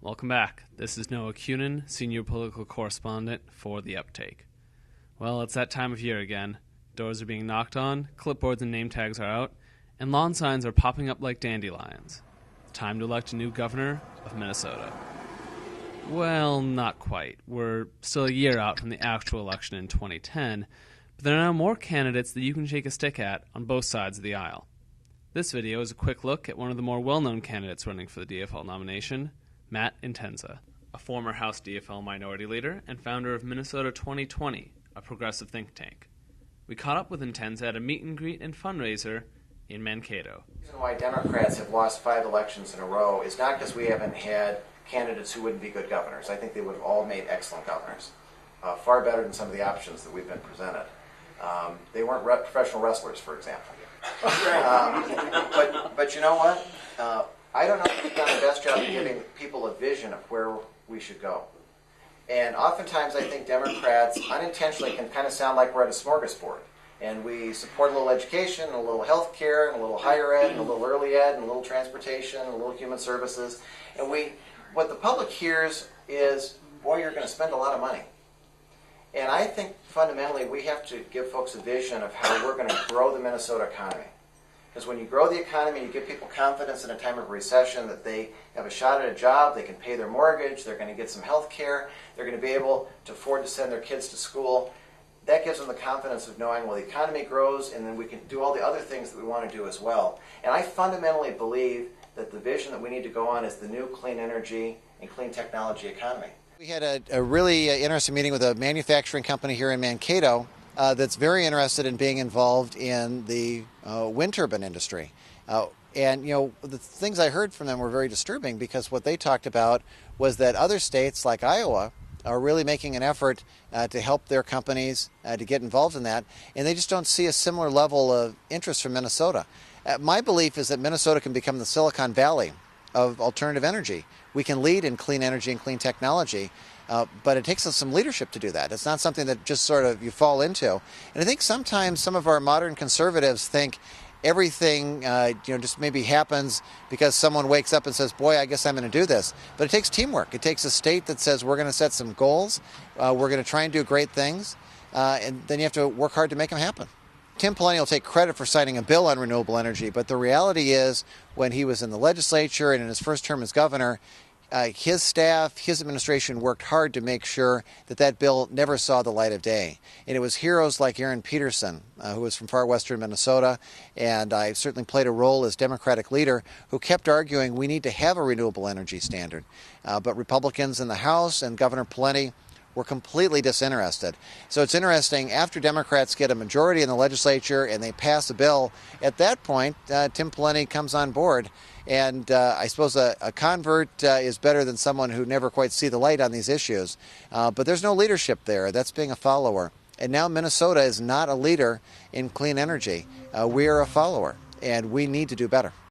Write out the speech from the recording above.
Welcome back. This is Noah Kunin, Senior Political Correspondent for the UpTake. Well, it's that time of year again. Doors are being knocked on, clipboards and name tags are out, and lawn signs are popping up like dandelions. It's time to elect a new governor of Minnesota. Well, not quite. We're still a year out from the actual election in 2010, but there are now more candidates that you can shake a stick at on both sides of the aisle. This video is a quick look at one of the more well-known candidates running for the DFL nomination, Matt Entenza, a former House DFL minority leader and founder of Minnesota 2020, a progressive think tank. We caught up with Entenza at a meet and greet and fundraiser in Mankato. The reason why Democrats have lost 5 elections in a row is not because we haven't had candidates who wouldn't be good governors. I think they would have all made excellent governors, far better than some of the options that we've been presented. They weren't professional wrestlers, for example. But you know what? I don't know if we've done the best job of giving people a vision of where we should go. And oftentimes I think Democrats unintentionally can kind of sound like we're at a smorgasbord. And we support a little education, and a little health care, and a little higher ed, and a little early ed, and a little transportation, and a little human services. And what the public hears is, boy, you're going to spend a lot of money. And I think fundamentally we have to give folks a vision of how we're going to grow the Minnesota economy. Because when you grow the economy, you give people confidence in a time of recession that they have a shot at a job, they can pay their mortgage, they're going to get some health care, they're going to be able to afford to send their kids to school. That gives them the confidence of knowing, well, the economy grows, and then we can do all the other things that we want to do as well. And I fundamentally believe that the vision that we need to go on is the new clean energy and clean technology economy. We had a really interesting meeting with a manufacturing company here in Mankato that's very interested in being involved in the wind turbine industry. And, you know, the things I heard from them were very disturbing because what they talked about was that other states like Iowa are really making an effort to help their companies to get involved in that, and they just don't see a similar level of interest from Minnesota. My belief is that Minnesota can become the Silicon Valley of alternative energy. We can lead in clean energy and clean technology, but it takes us some leadership to do that. It's not something that just sort of you fall into. And I think sometimes some of our modern conservatives think everything just maybe happens because someone wakes up and says, boy, I guess I'm going to do this. But it takes teamwork. It takes a state that says we're going to set some goals, we're going to try and do great things, and then you have to work hard to make them happen. Tim Pawlenty will take credit for signing a bill on renewable energy, but the reality is when he was in the legislature and in his first term as governor, his staff, his administration worked hard to make sure that that bill never saw the light of day. And it was heroes like Aaron Peterson, who was from far western Minnesota, and I certainly played a role as Democratic leader, who kept arguing we need to have a renewable energy standard. But Republicans in the House and Governor Pawlenty were completely disinterested. So it's interesting, after Democrats get a majority in the legislature and they pass a bill, at that point, Tim Pawlenty comes on board. And I suppose a convert is better than someone who never quite see the light on these issues. But there's no leadership there. That's being a follower. And now Minnesota is not a leader in clean energy. We are a follower, and we need to do better.